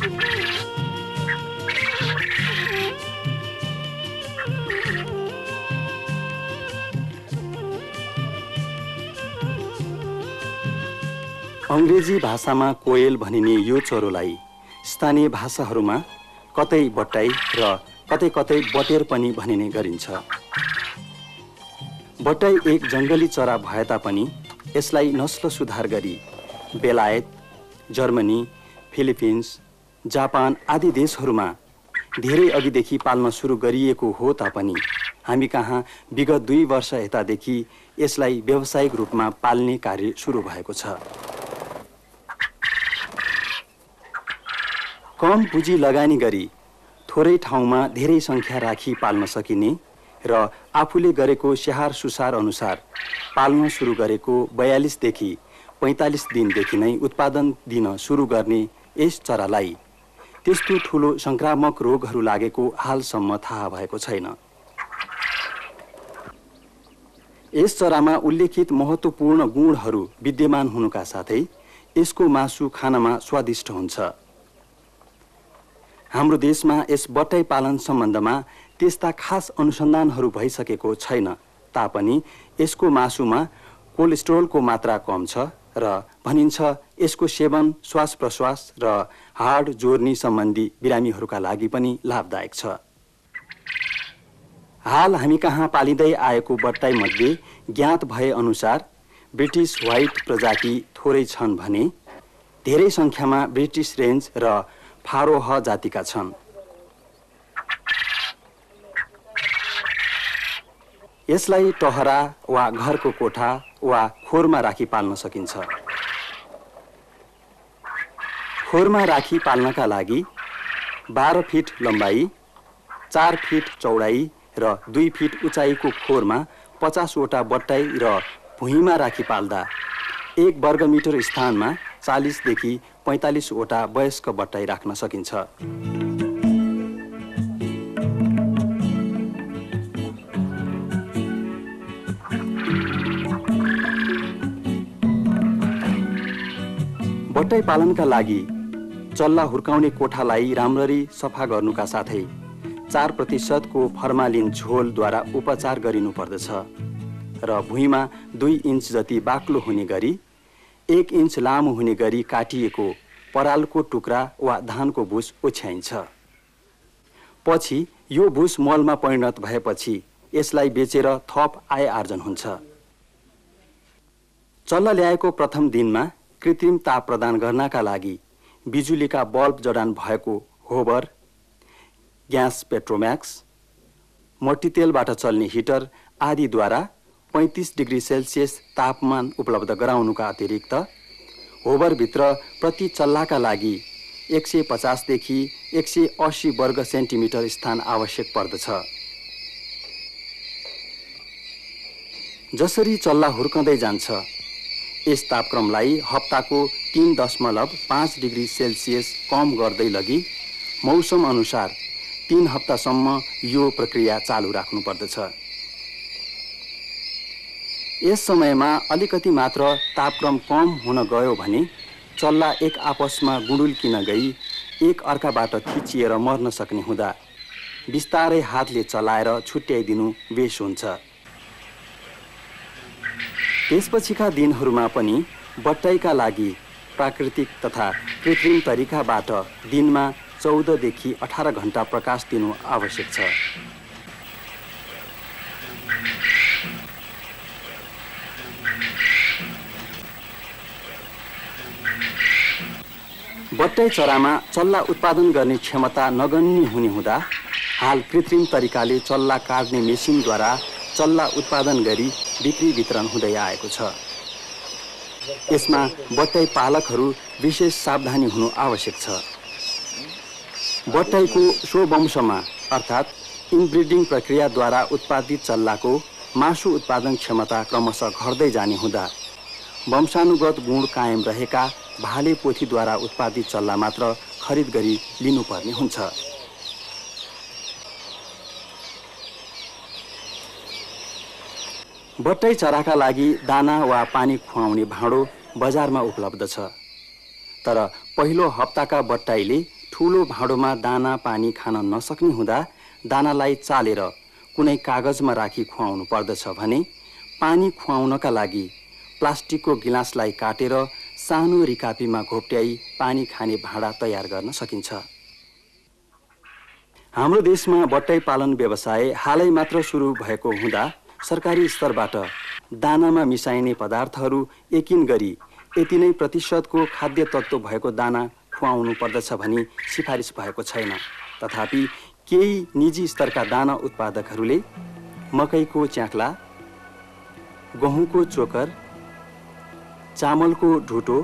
अंग्रेजी भाषामा कोयल भनिने यो चरोलाई स्थानीय भाषाहरूमा कतै बट्टाई र कतै कतै बटेर पनि भनिने गरिन्छ। बट्टाई एक जङ्गली चरा भए तापनि यसलाई नस्ल सुधार गरी बेलायत, जर्मनी, फिलिपिन्स, जापान आदि देशहरूमा धेरै अघिदेखि पाल्न सुरु गरिएको हो तापनि हामी कहाँ विगत 2 वर्ष यतादेखि यसलाई व्यावसायिक रूपमा पाल्ने कार्य सुरु भएको छ। कम पुँजी लगानी गरी थोरै ठाउँमा धेरै संख्या राखी पाल्न सकिने र आफूले गरेको स्याहार सुसार अनुसार पाल्न सुरु गरेको 42 देखि 45 दिनदेखि नै उत्पादन दिन सुरु गर्ने यस चरालाई त्यस्तो ठूलो संक्रामक रोगहरू लागेको हालसम्म थाहा भएको छैन। यस चरामा उल्लेखित महत्त्वपूर्ण गुणहरू विद्यमान हुनुका साथै यसको मासु खानमा स्वादिष्ट हुन्छ। हाम्रो देशमा यस बट्टाई पालन सम्बन्धमा त्यस्ता खास अनुसन्धानहरू भइसकेको छैन तापनि यसको मासुमा कोलेस्ट्रोलको मात्रा कम छ र भनिन्छ यसको सेवन श्वास प्रश्वास र हाड जोर्नी सम्बन्धी बिरामीहरूका लागि पनि लाभदायक छ। हाल हामी कहाँ पालिँदै आएको बट्टाई मध्ये ज्ञात भए अनुसार ब्रिटिश व्हाइट प्रजाति थोरै छन् भने धेरै संख्यामा ब्रिटिश रेन्ज र फारोह जातिका छन्। यसलाई टहरा वा घरको कोठा वा खोरमा राखी पाल्न सकिन्छ। खोरमा राखी पाल्नका लागि 12 फिट लम्बाई, 4 फिट चौडाई र 2 फिट उचाइको खोरमा 50 वटा बट्टाई र भुइँमा राखी पाल्दा 1 वर्ग मिटर स्थानमा 40 देखि 45 वटा वयस्क बट्टाई राख्न सकिन्छ। बट्टाई पालनका लागि चल्ला हुर्काउने कोठालाई राम्ररी सफा गर्नुका साथै 4% को फर्मालिन झोलद्वारा उपचार गरिनु पर्दछ र भुइँमा 2 इन्च जति बाक्लो हुने गरी 1 इन्च लामो हुने गरी काटिएको परालको टुक्रा वा धानको भुस ओछ्याइन्छ। पछि यो भुस मलमा परिणत भएपछि यसलाई बेचेर थप आय आर्जन हुन्छ। चल्ला ल्याएको प्रथम दिनमा कृत्रिम ताप प्रदान गर्नका लागि बिजुलीका बल्ब जडान भएको होबर, ग्यास पेट्रोम्याक्स, मट्टीतेलबाट चल्ने हिटर आदिद्वारा 35 डिग्री सेल्सियस तापमान उपलब्ध गराउनुका अतिरिक्त होबरभित्र प्रति चल्लाका लागि 150 देखि 180 वर्ग सेन्टिमिटर स्थान आवश्यक पर्दछ। जसरी चल्ला हुर्कँदै जान्छ यस तापक्रमलाई हप्ताको 3.5 डिग्री सेल्सियस कम गर्दै लगी मौसम अनुसार 3 हप्तासम्म यो प्रक्रिया चालू राख्नु पर्दछ। यस समयमा अलिकति मात्र तापक्रम कम हुन गयो भने चल्ला एक आपसमा गुडुल्किन गई एक अर्काबाट थिचिएर मर्न सक्ने हुँदा बिस्तारै हातले चलाएर छुट्याइदिनु बेस हुन्छ। त्यसपछिका दिनहरूमा पनि बट्टाईका लागि प्राकृतिक तथा कृत्रिम तरिकाबाट दिनमा 14 देखि 18 घण्टा प्रकाश दिनु आवश्यक छ। बट्टाई चरामा चल्ला उत्पादन गर्ने क्षमता नगण्य हुने हुँदा हाल कृत्रिम तरिकाले चल्ला काट्ने मेसिनद्वारा चल्ला उत्पादन गरी बिक्री वितरण हुँदै आएको छ। यसमा बट्टाई पालकहरू विशेष सावधानी हुनु आवश्यक छ। बट्टाईको सो वंशमा अर्थात् इनब्रिडिङ प्रक्रियाद्वारा उत्पादित चल्लाको मासु उत्पादन क्षमता क्रमशः घट्दै जाने हुँदा वंशानुगत गुण कायम रहेका भाले पोथीद्वारा उत्पादित चल्ला मात्र खरिद गरी लिनुपर्ने हुन्छ। बट्टाई चराका लागि दाना वा पानी खुवाउने भाँडो बजारमा उपलब्ध छ। तर पहिलो हप्ताका बट्टाईले ठूलो भाँडोमा दाना पानी खान नसक्ने हुँदा दानालाई चालेर कुनै कागजमा राखी खुवाउनु पर्दछ भने पानी खुवाउनका लागि प्लास्टिकको गिलासलाई काटेर सानो रिकापीमा घोप्ट्याई पानी खाने भाँडा तयार गर्न सकिन्छ। हाम्रो देशमा बट्टाई पालन व्यवसाय हालै मात्र सुरु भएको हुँदा सरकारी स्तरबाट दानामा मिसाइने पदार्थहरू यकिन गरी यति नै प्रतिशतको खाद्य तत्त्व भएको दाना खुवाउनु पर्दछ भनी सिफारिस भएको छैन। तथापि केही निजी स्तरका दाना उत्पादकहरूले मकैको च्याख्ला, गहुँको चोकर, चामलको ढुटो,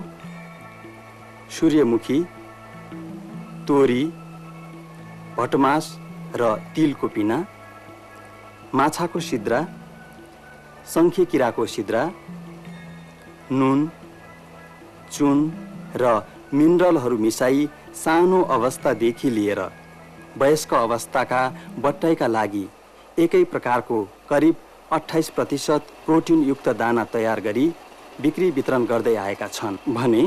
सूर्यमुखी, तोरी, भटमास र तिलको पिना, माछाको सिद्रा, शङ्खे किराको सिद्रा, नुन, चुन र मिनरलहरू मिसाई सानो अवस्थादेखि लिएर वयस्क अवस्थाका बट्टाइका लागि एकै प्रकारको करिब 28% प्रोटिनयुक्त दाना तयार गरी बिक्री वितरण गर्दै आएका छन् भने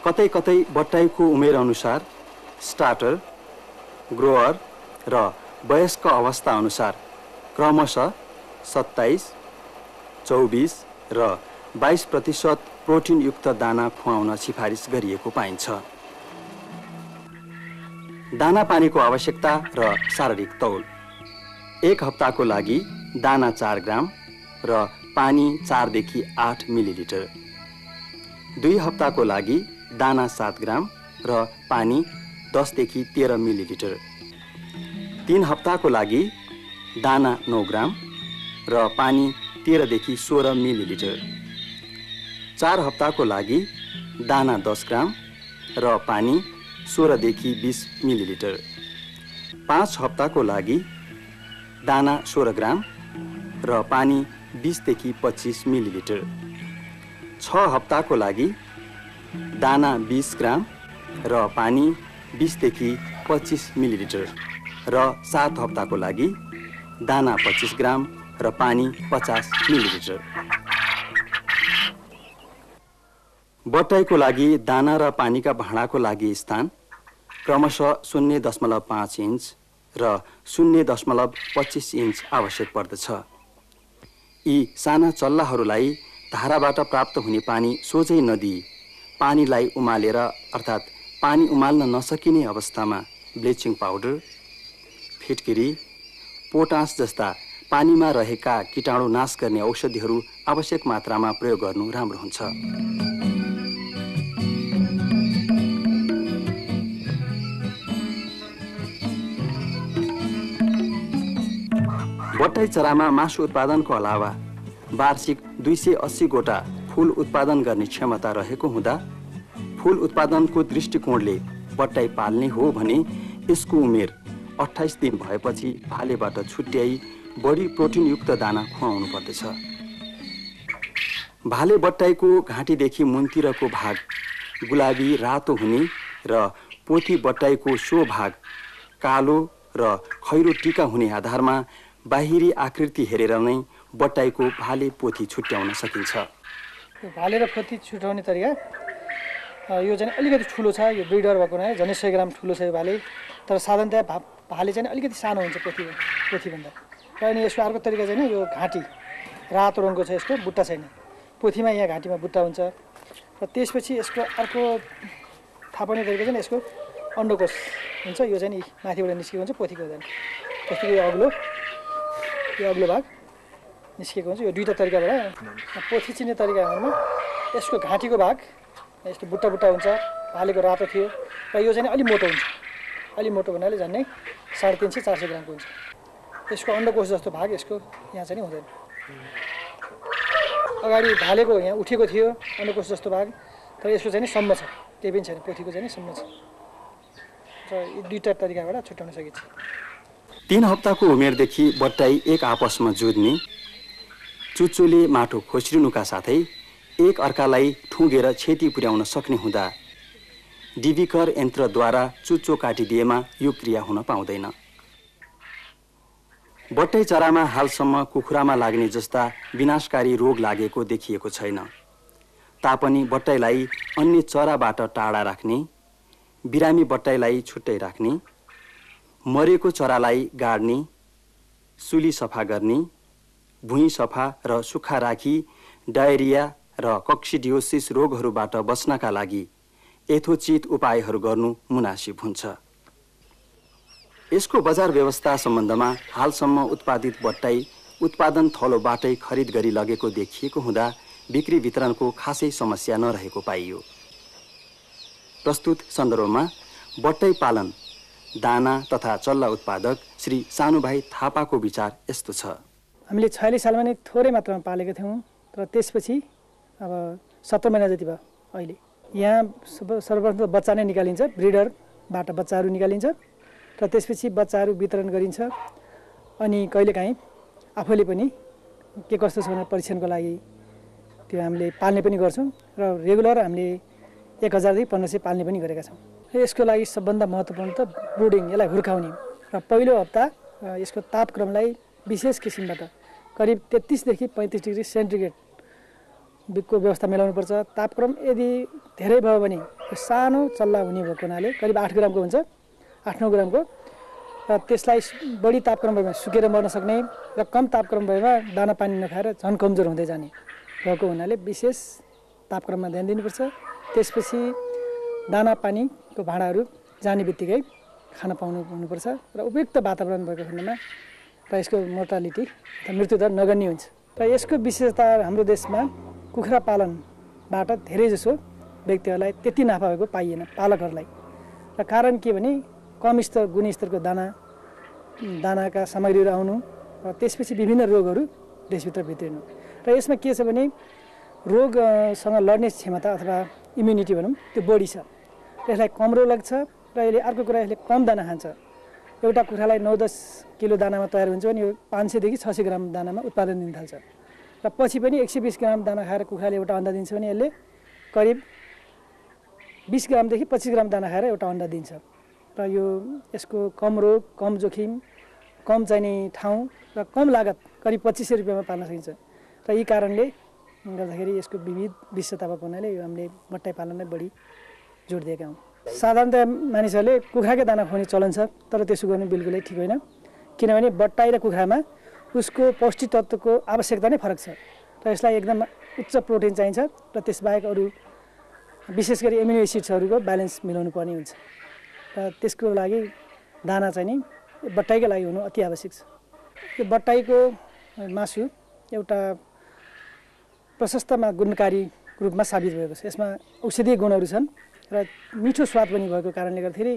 कतै कतै बट्टाइको उमेर अनुसार स्टार्टर, ग्रोअर र वयस्क अवस्था अनुसार क्रमशः 27, 24 र 22% प्रोटिनयुक्त दाना खुवाउन सिफारिस गरिएको पाइन्छ। दाना पानीको आवश्यकता र शारीरिक तौल। एक हप्ताको लागि दाना 4 ग्राम र पानी 4 देखि 8 मिलिलिटर। 2 हप्ताको लागि दाना 7 ग्राम र पानी 10 देखि 13 मिलिलिटर। 3 हप्ताको लागि दाना 9 ग्राम र पानी 13 देखि 16 मिलिलिटर। 4 हप्ताको लागि दाना 10 ग्राम र पानी 16 देखि 20 मिलिलिटर। 5 हप्ताको लागि दाना 16 ग्राम र पानी 20 देखि 25 मिलिलिटर। 6 हप्ताको लागि दाना 20 ग्राम र पानी 20 देखि 25 मिलिलिटर र 7 हप्ताको लागि दाना 25 ग्राम र पानी 50 मिलिलिटर। बट्टाइको लागि दाना र पानीका भाँडाको लागि स्थान क्रमशः 0.5 इन्च र 0.25 इन्च आवश्यक पर्दछ। यी साना चल्लाहरूलाई धाराबाट प्राप्त हुने पानी सोझै नदिई पानीलाई उमालेर अर्थात् पानी उमाल्न नसकिने अवस्थामा ब्लिचिङ पाउडर, फिटकिरी, पोटास जस्ता पानीमा रहेका कीटाणु नाश गर्ने औषधिहरू आवश्यक मात्रामा प्रयोग गर्नु राम्रो हुन्छ। बट्टाई चरामा मासु उत्पादनको अलावा वार्षिक 280 गोटा फूल उत्पादन गर्ने क्षमता रहेको हुँदा फूल उत्पादनको दृष्टिकोणले बट्टाई पाल्ने हो भने यसको उमेर 28 दिन भएपछि भालेबाट छुट्याई बढी प्रोटिनयुक्त दाना खुवाउनु पर्दछ। भाले बट्टाईको घाँटीदेखि मुनतिरको भाग गुलाबी रातो हुने र पोथी बट्टाईको सो भाग कालो र खैरो टीका हुने आधारमा बाहिरी आकृति हेरेर नै बट्टाईको भाले पोथी छुट्याउन सकिन्छ। भाले र पोथी छुट्याउने तरिका यो चाहिँ अलिकति ठुलो छ, यो ब्रिडर भएको हुनाले झन् 100 ग्राम ठुलो छ यो भाले, तर साधारणतया भाले चाहिँ अलिकति सानो हुन्छ पोथीभन्दा। र अनि यसको अर्को तरिका चाहिँ यो घाँटी रातो रङको छ, यसको बुट्टा छैन। पोथीमा यहाँ घाँटीमा बुट्टा हुन्छ र त्यसपछि यसको अर्को थाहा पाउने तरिका चाहिँ यसको अन्डकोश हुन्छ, यो चाहिँ माथिबाट निस्केको हुन्छ, पोथीको हुँदैन। पोथीको यो अग्लो भाग निस्केको हुन्छ। यो दुईवटा तरिकाबाट पोथी चिन्ने तरिकाहरूमा यसको घाँटीको भाग यस्तो बुट्टा बुट्टा हुन्छ, भालेको रातो थियो र यो चाहिँ अलि मोटो हुन्छ। अलि मोटो भन्नाले झन्डै 350-400 ग्रामको हुन्छ। यसको अन्डकोश जस्तो भाग यसको यहाँ चाहिँ हुँदैन। अगाडि भालेको यहाँ उठेको थियो अन्डकोश जस्तो भाग, तर यसको चाहिँ सम्म छ, केही पनि छैन। पोथीको चाहिँ सम्म छ र यी दुईवटा तरिकाबाट छुट्याउन सकिन्छ। 3 हप्ताको उमेरदेखि बट्टाई एक आपसमा जुझ्ने, चुच्चोले माटो खोस्रिनुका साथै एक अर्कालाई ठुँगेर क्षति पुर्याउन सक्ने हुँदा डिबिकर यन्त्रद्वारा चुच्चो काटिदिएमा यो क्रिया हुन पाउँदैन। बट्टाई चरामा हालसम्म कुखुरामा लाग्ने जस्ता विनाशकारी रोग लागेको देखिएको छैन। तापनि बट्टाईलाई अन्य चराबाट टाढा राख्ने, बिरामी बट्टाइलाई छुट्टै राख्ने, मरेको चरालाई गाड्ने, सुली सफा गर्ने, भुइँ सफा र सुक्खा राखी डायरिया र कक्सिडियोसिस रोगहरूबाट बच्नका लागि यथोचित उपायहरू गर्नु मुनासिब हुन्छ। यसको बजार व्यवस्था सम्बन्धमा हालसम्म उत्पादित बट्टाई उत्पादन थलोबाटै खरिद गरी लगेको देखिएको हुँदा बिक्री वितरणको खासै समस्या नरहेको पाइयो। प्रस्तुत सन्दर्भमा बट्टाई पालन, दाना तथा चल्ला उत्पादक श्री सानुभाइ थापाको विचार यस्तो छ। हामीले 46 सालमा नै थोरै मात्रामा पालेका थियौँ, तर त्यसपछि अब 17 महिना जति भयो। अहिले यहाँ सर्वप्रथम बच्चा नै निकालिन्छ, ब्रिडरबाट बच्चाहरू निकालिन्छ र त्यसपछि बच्चाहरू वितरण गरिन्छ। अनि कहिलेकाहीँ आफैले पनि के कस्तो छ भनेर परीक्षणको लागि त्यो हामीले पाल्ने पनि गर्छौँ र रेगुलर हामीले 1000 देखि 1500 पाल्ने पनि गरेका छौँ। यसको लागि सबभन्दा महत्त्वपूर्ण त ब्रुडिङ, यसलाई हुर्काउने र पहिलो हप्ता यसको तापक्रमलाई विशेष किसिमबाट करिब 33 देखि 35 डिग्री सेन्टिग्रेड को व्यवस्था मिलाउनुपर्छ। तापक्रम यदि धेरै भयो भने सानो चल्ला हुने भएको हुनाले करिब 8 ग्रामको हुन्छ, 8-9 ग्रामको, र त्यसलाई बढी तापक्रम भएमा सुकेर मर्न सक्ने र कम तापक्रम भएमा दाना पानी नखाएर झन् कमजोर हुँदै जाने भएको हुनाले विशेष तापक्रममा ध्यान दिनुपर्छ। त्यसपछि दाना पानीको भाँडाहरू जाने बित्तिकै खान पाउनु हुनुपर्छ र उपयुक्त वातावरण भएको खण्डमा र यसको मोर्टालिटी अथवा मृत्युदर नगण्य हुन्छ। र यसको विशेषता हाम्रो देशमा कुखुरा पालनबाट धेरैजसो व्यक्तिहरूलाई त्यति नाफा भएको पाइएन, पालकहरूलाई। र कारण के भने कम गुणस्तरको दानाका सामग्रीहरू आउनु र त्यसपछि विभिन्न रोगहरू देशभित्र भित्रिनु। र यसमा के छ भने रोगसँग लड्ने क्षमता अथवा इम्युनिटी भनौँ त्यो बढी छ, यसलाई कम रोग लाग्छ। र यसले अर्को कुरा, यसले कम दाना खान्छ। एउटा कुखुरालाई 9-10 किलो दानामा तयार हुन्छ भने यो 500 देखि 600 ग्राम दानामा उत्पादन दिन थाल्छ। र पछि पनि 120 ग्राम दाना खाएर कुखुराले एउटा अन्डा दिन्छ भने यसले करिब 20 ग्रामदेखि 25 ग्राम दाना खाएर एउटा अन्डा दिन्छ। र यो यसको कम रोग, कम जोखिम, कम चाहिने ठाउँ र कम लागत, करिब 2500 रुपियाँमा पाल्न सकिन्छ। र यी कारणले गर्दाखेरि यसको विविध विशेषता भएको हुनाले यो हामीले बट्टाई पालनलाई बढी जोड दिएका हौँ। साधारणतया मानिसहरूले कुखुराकै दाना खुवाउने चलन छ, तर त्यसो गर्नु बिल्कुलै ठिक होइन। किनभने बट्टाई र कुखुरामा उसको पौष्टिक तत्त्वको आवश्यकता नै फरक छ र यसलाई एकदम उच्च प्रोटिन चाहिन्छ र त्यसबाहेक अरू विशेष गरी एमिनो एसिड्सहरूको ब्यालेन्स मिलाउनु पर्ने हुन्छ। र त्यसको लागि दाना चाहिँ नि बट्टाईकै लागि हुनु अति आवश्यक छ। यो बट्टाईको मासु एउटा प्रशस्त गुणकारी रूपमा साबित भएको छ। यसमा औषधीय गुणहरू छन् र मिठो स्वाद पनि भएको कारणले गर्दाखेरि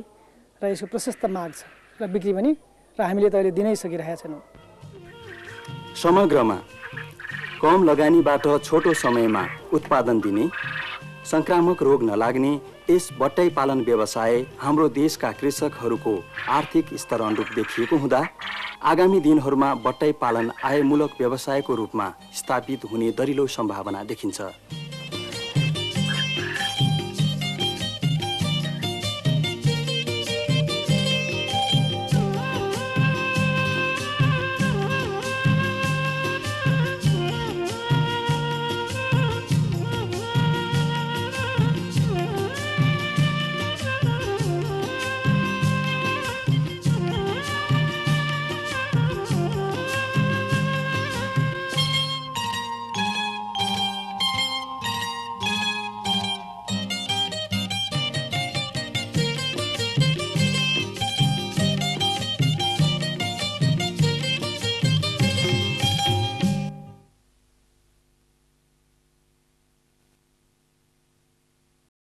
र यसको प्रशस्त माग छ र बिक्री पनि, र हामीले त अहिले दिनै सकिरहेका छैनौँ। समग्रमा कम लगानीबाट छोटो समयमा उत्पादन दिने, संक्रामक रोग नलाग्ने यस बट्टाई पालन व्यवसाय हाम्रो देशका कृषकहरूको आर्थिक स्तर अनुरूप देखिएको हुँदा आगामी दिनहरूमा बट्टाई पालन आयमूलक व्यवसायको रूपमा स्थापित हुने दरिलो सम्भावना देखिन्छ।